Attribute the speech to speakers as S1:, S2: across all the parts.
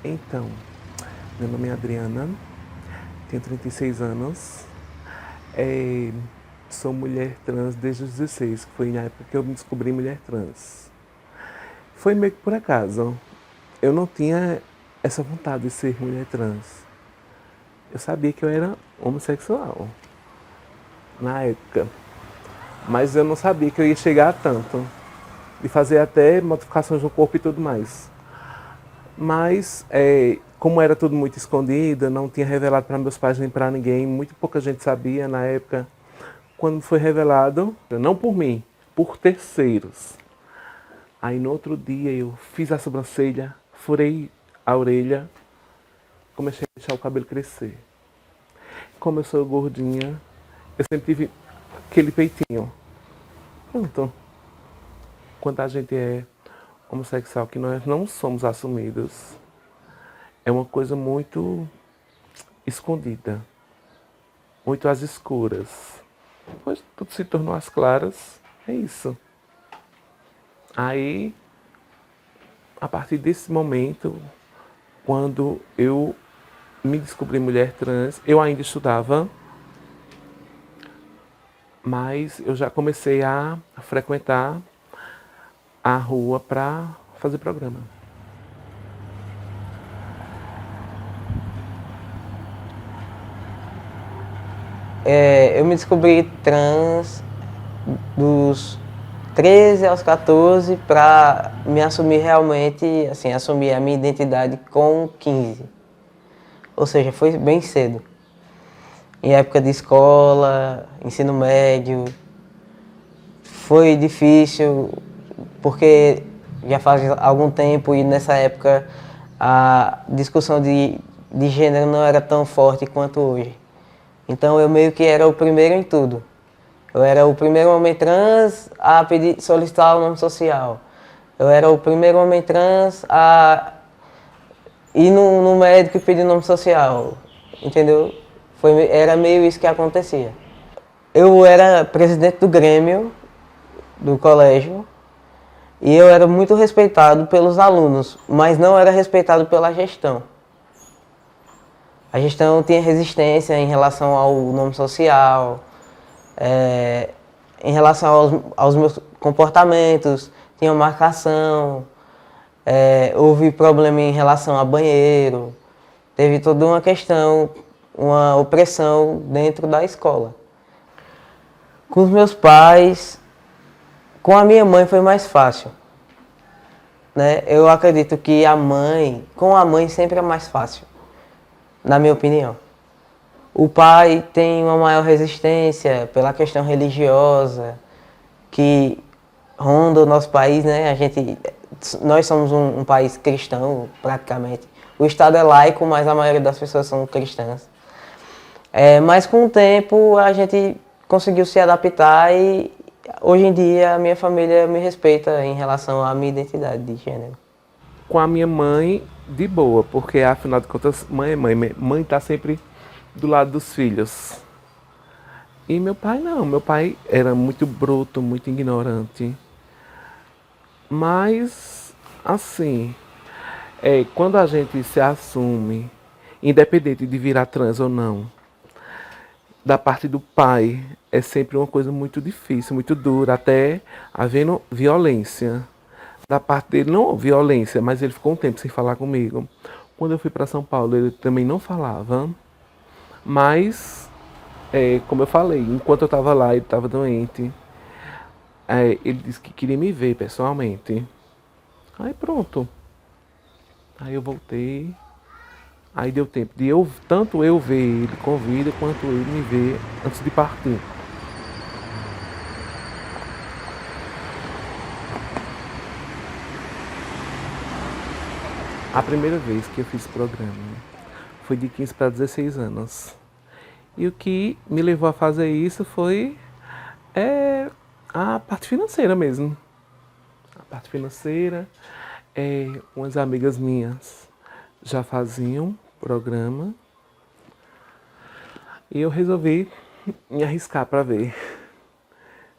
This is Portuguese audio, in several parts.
S1: Então, meu nome é Adriana, tenho 36 anos, é, sou mulher trans desde os 16, que foi na época que eu me descobri mulher trans. Foi meio que por acaso. Eu não tinha essa vontade de ser mulher trans. Eu sabia que eu era homossexual na época, mas eu não sabia que eu ia chegar a tanto, de fazer até modificações no corpo e tudo mais. Mas, como era tudo muito escondido, não tinha revelado para meus pais nem para ninguém, muito pouca gente sabia na época. Quando foi revelado, não por mim, por terceiros. Aí no outro dia eu fiz a sobrancelha, furei a orelha, comecei a deixar o cabelo crescer. Como eu sou gordinha, eu sempre tive aquele peitinho. Pronto. Quando a gente é homossexual, que nós não somos assumidos, é uma coisa muito escondida, muito às escuras. Depois tudo se tornou às claras, é isso. Aí, a partir desse momento, quando eu me descobri mulher trans, eu ainda estudava, mas eu já comecei a frequentar a rua para fazer programa.
S2: Eu me descobri trans dos 13 aos 14 para me assumir realmente, assim, assumir a minha identidade com 15. Ou seja, foi bem cedo. Em época de escola, ensino médio, foi difícil porque já faz algum tempo e nessa época a discussão de gênero não era tão forte quanto hoje. Então eu meio que era o primeiro em tudo. Eu era o primeiro homem trans a pedir, solicitar o nome social. Eu era o primeiro homem trans a ir no médico e pedir nome social. Entendeu? Era meio isso que acontecia. Eu era presidente do Grêmio, do colégio, e eu era muito respeitado pelos alunos, mas não era respeitado pela gestão. A gestão tinha resistência em relação ao nome social, em relação aos meus comportamentos, tinha marcação, houve problema em relação a banheiro, teve toda uma questão, uma opressão dentro da escola. Com os meus pais, com a minha mãe foi mais fácil. Né? Eu acredito que com a mãe sempre é mais fácil, na minha opinião. O pai tem uma maior resistência pela questão religiosa que ronda o nosso país, né? Nós somos um país cristão, praticamente. O Estado é laico, mas a maioria das pessoas são cristãs. Mas com o tempo a gente conseguiu se adaptar e hoje em dia a minha família me respeita em relação à minha identidade de gênero.
S1: Com a minha mãe, de boa, porque afinal de contas, mãe é mãe. Mãe tá sempre do lado dos filhos. E meu pai não, meu pai era muito bruto, muito ignorante. Mas, assim, quando a gente se assume, independente de virar trans ou não, da parte do pai é sempre uma coisa muito difícil, muito dura, até havendo violência. Da parte dele, não violência, mas ele ficou um tempo sem falar comigo. Quando eu fui para São Paulo, ele também não falava. Mas, como eu falei, enquanto eu estava lá, ele estava doente. Ele disse que queria me ver pessoalmente. Aí pronto. Aí eu voltei. Aí deu tempo de tanto eu ver ele com vida, quanto ele me ver antes de partir. A primeira vez que eu fiz programa foi de 15 para 16 anos. E o que me levou a fazer isso foi a parte financeira mesmo. A parte financeira, umas amigas minhas já faziam programa e eu resolvi me arriscar para ver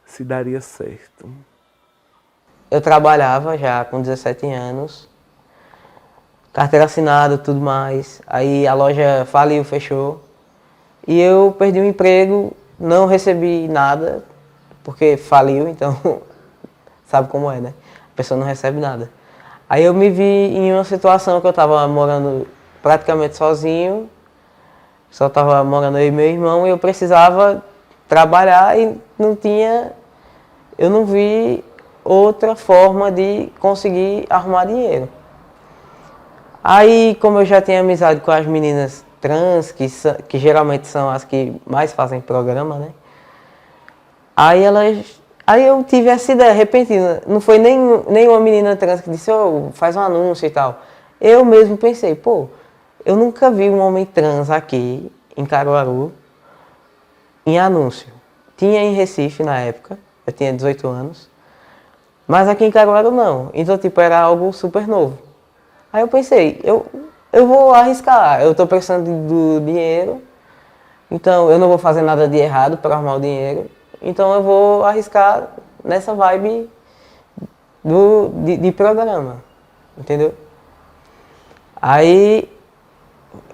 S1: se daria certo.
S2: Eu trabalhava já com 17 anos, carteira assinada, tudo mais. Aí a loja faliu, fechou. E eu perdi o emprego, não recebi nada, porque faliu, então sabe como é, né? A pessoa não recebe nada. Aí eu me vi em uma situação que eu estava morando praticamente sozinho, só estava morando eu e meu irmão, e eu precisava trabalhar e eu não vi outra forma de conseguir arrumar dinheiro. Aí, como eu já tinha amizade com as meninas trans, que geralmente são as que mais fazem programa, né? Aí eu tive essa ideia repentina. Não foi nenhuma menina trans que disse, oh, faz um anúncio e tal. Eu mesmo pensei, pô, eu nunca vi um homem trans aqui em Caruaru em anúncio. Tinha em Recife na época, eu tinha 18 anos, mas aqui em Caruaru não. Então, tipo, era algo super novo. Aí eu pensei, eu vou arriscar, eu estou precisando do dinheiro, então eu não vou fazer nada de errado para arrumar o dinheiro, então eu vou arriscar nessa vibe de programa, entendeu? Aí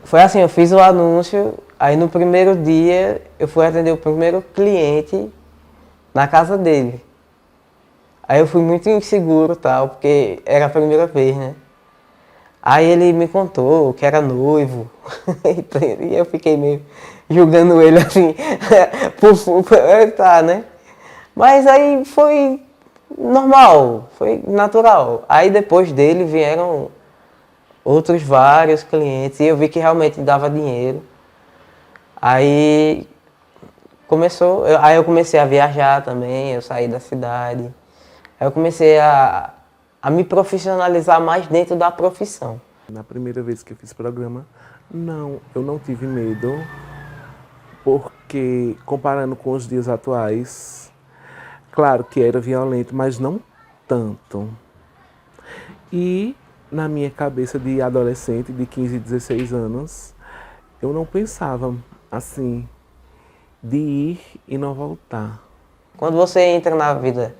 S2: foi assim, eu fiz o anúncio, aí no primeiro dia eu fui atender o primeiro cliente na casa dele. Aí eu fui muito inseguro, tal, porque era a primeira vez, né? Aí ele me contou que era noivo, e eu fiquei meio julgando ele assim, tá, né? Mas aí foi normal, foi natural. Aí depois dele vieram outros vários clientes e eu vi que realmente dava dinheiro. Aí aí eu comecei a viajar também, eu saí da cidade. Aí eu comecei a me profissionalizar mais dentro da profissão.
S1: Na primeira vez que eu fiz programa, não, eu não tive medo, porque comparando com os dias atuais, claro que era violento, mas não tanto. E na minha cabeça de adolescente, de 15, 16 anos, eu não pensava assim, de ir e não voltar.
S2: Quando você entra na vida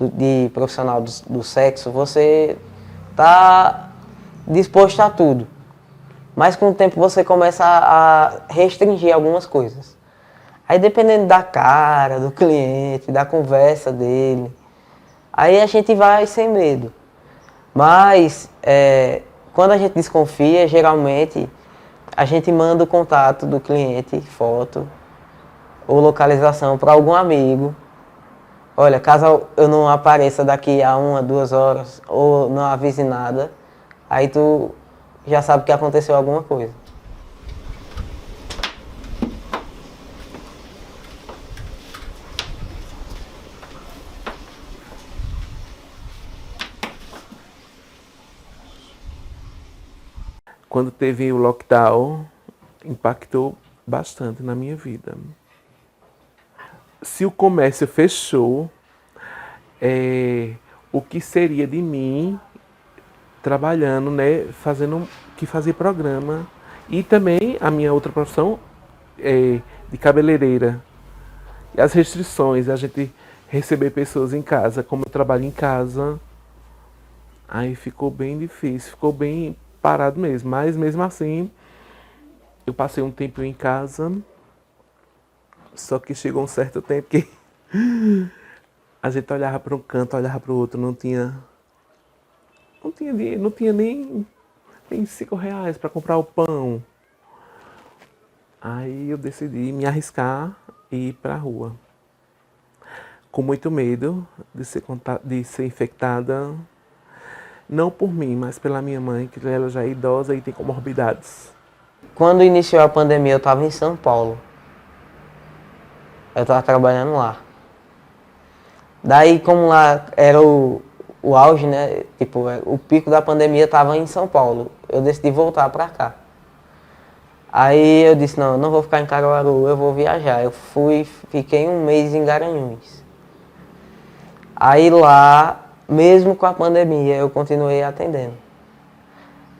S2: de profissional do sexo, você está disposto a tudo. Mas com o tempo você começa a restringir algumas coisas. Aí dependendo da cara, do cliente, da conversa dele, aí a gente vai sem medo. Mas quando a gente desconfia, geralmente a gente manda o contato do cliente, foto ou localização para algum amigo. Olha, caso eu não apareça daqui a 1, 2 horas ou não avise nada, aí tu já sabe que aconteceu alguma coisa.
S1: Quando teve o lockdown, impactou bastante na minha vida. Se o comércio fechou, o que seria de mim trabalhando, né, fazer programa, e também a minha outra profissão de cabeleireira. E as restrições, a gente receber pessoas em casa, como eu trabalho em casa, aí ficou bem difícil, ficou bem parado mesmo. Mas mesmo assim, eu passei um tempo em casa, só que chegou um certo tempo que a gente olhava para um canto, olhava para o outro, não tinha dinheiro, não tinha nem R$ 5 para comprar o pão. Aí eu decidi me arriscar e ir para a rua. Com muito medo de ser infectada, não por mim, mas pela minha mãe, que ela já é idosa e tem comorbidades.
S2: Quando iniciou a pandemia, eu estava em São Paulo. Eu estava trabalhando lá. Daí, como lá era o auge, né? Tipo, o pico da pandemia estava em São Paulo. Eu decidi voltar para cá. Aí eu disse, não, eu não vou ficar em Caruaru, eu vou viajar. Eu fiquei um mês em Garanhuns. Aí lá, mesmo com a pandemia, eu continuei atendendo.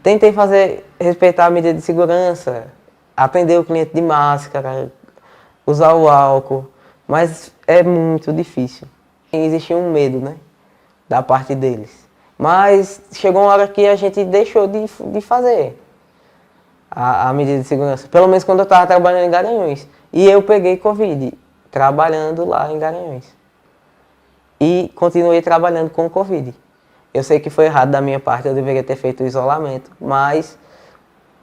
S2: Tentei respeitar a medida de segurança, atender o cliente de máscara, usar o álcool, mas é muito difícil. Existia um medo, né, da parte deles. Mas chegou uma hora que a gente deixou de fazer a medida de segurança. Pelo menos quando eu estava trabalhando em Garanhuns. E eu peguei Covid, trabalhando lá em Garanhuns. E continuei trabalhando com Covid. Eu sei que foi errado da minha parte, eu deveria ter feito o isolamento, mas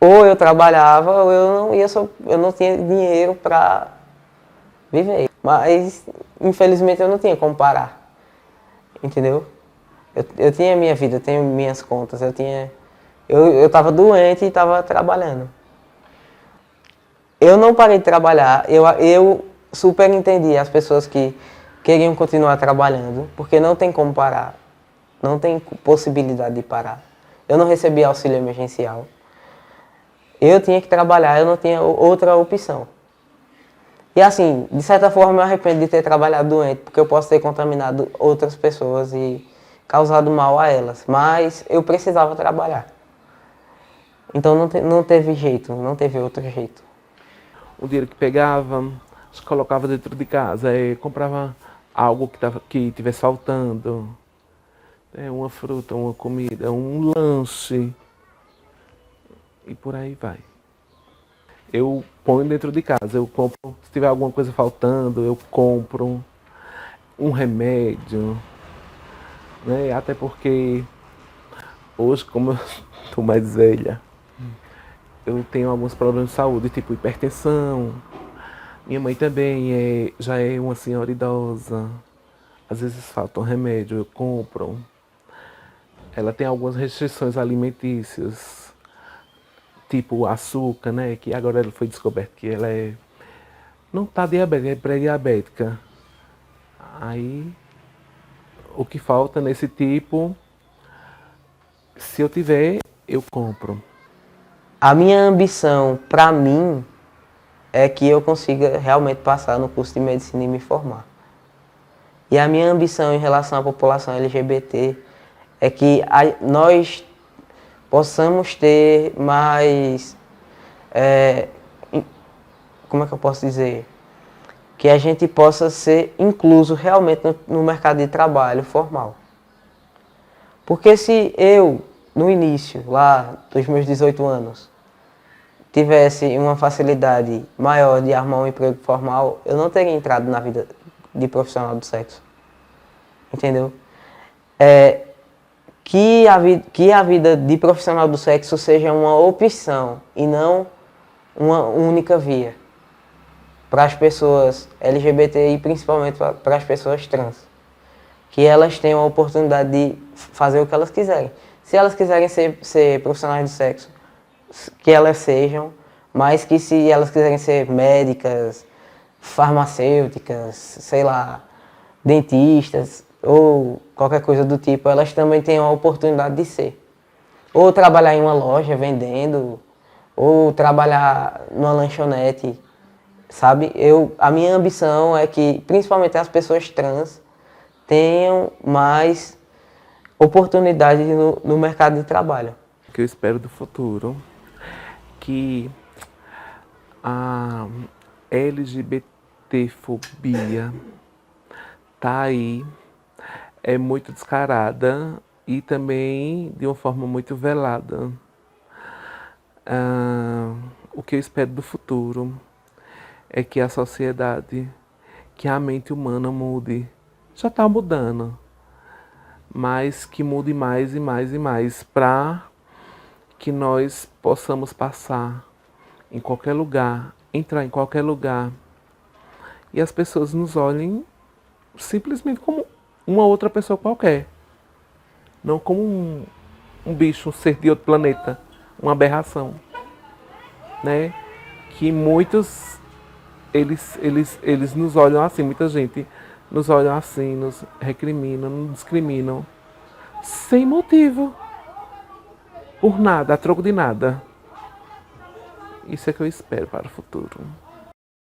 S2: ou eu trabalhava ou eu não tinha dinheiro para viver. Mas, infelizmente, eu não tinha como parar, entendeu? Eu tinha minha vida, eu tinha minhas contas, eu estava doente e estava trabalhando. Eu não parei de trabalhar, eu super entendi as pessoas que queriam continuar trabalhando, porque não tem como parar, não tem possibilidade de parar. Eu não recebia auxílio emergencial. Eu tinha que trabalhar, eu não tinha outra opção. E assim, de certa forma eu me arrependo de ter trabalhado doente, porque eu posso ter contaminado outras pessoas e causado mal a elas. Mas eu precisava trabalhar. Então não teve jeito, não teve outro jeito.
S1: O dinheiro que pegava, colocava dentro de casa, comprava algo que tivesse faltando, uma fruta, uma comida, um lanche, e por aí vai. Eu ponho dentro de casa, eu compro, se tiver alguma coisa faltando, eu compro um remédio, né? Até porque hoje, como eu estou mais velha, eu tenho alguns problemas de saúde, tipo hipertensão. Minha mãe também já é uma senhora idosa. Às vezes falta um remédio, eu compro. Ela tem algumas restrições alimentícias, tipo açúcar, né? Que agora ela foi descoberto que ela não está diabética, é pré-diabética. Aí, o que falta nesse tipo, se eu tiver, eu compro.
S2: A minha ambição, para mim, é que eu consiga realmente passar no curso de medicina e me formar. E a minha ambição em relação à população LGBT é que nós possamos ter mais... como é que eu posso dizer? Que a gente possa ser incluso realmente no mercado de trabalho formal. Porque se eu, no início, lá dos meus 18 anos, tivesse uma facilidade maior de arrumar um emprego formal, eu não teria entrado na vida de profissional do sexo. Entendeu? Que a vida de profissional do sexo seja uma opção e não uma única via para as pessoas LGBT e principalmente para as pessoas trans. Que elas tenham a oportunidade de fazer o que elas quiserem. Se elas quiserem ser profissionais do sexo, que elas sejam, mas que se elas quiserem ser médicas, farmacêuticas, sei lá, dentistas ou qualquer coisa do tipo, elas também tenham a oportunidade de ser. Ou trabalhar em uma loja vendendo, ou trabalhar numa lanchonete, sabe? A minha ambição é que, principalmente as pessoas trans, tenham mais oportunidade no mercado de trabalho.
S1: O que eu espero do futuro, que a LGBTfobia tá aí, é muito descarada e também de uma forma muito velada. O que eu espero do futuro é que a sociedade, que a mente humana mude. Já está mudando, mas que mude mais e mais e mais para que nós possamos passar em qualquer lugar, entrar em qualquer lugar e as pessoas nos olhem simplesmente como uma outra pessoa qualquer, não como um bicho, um ser de outro planeta, uma aberração, né? Que muitos eles nos olham assim, muita gente nos olham assim, nos recriminam, nos discriminam, sem motivo, por nada, a troco de nada. Isso é que eu espero para o futuro.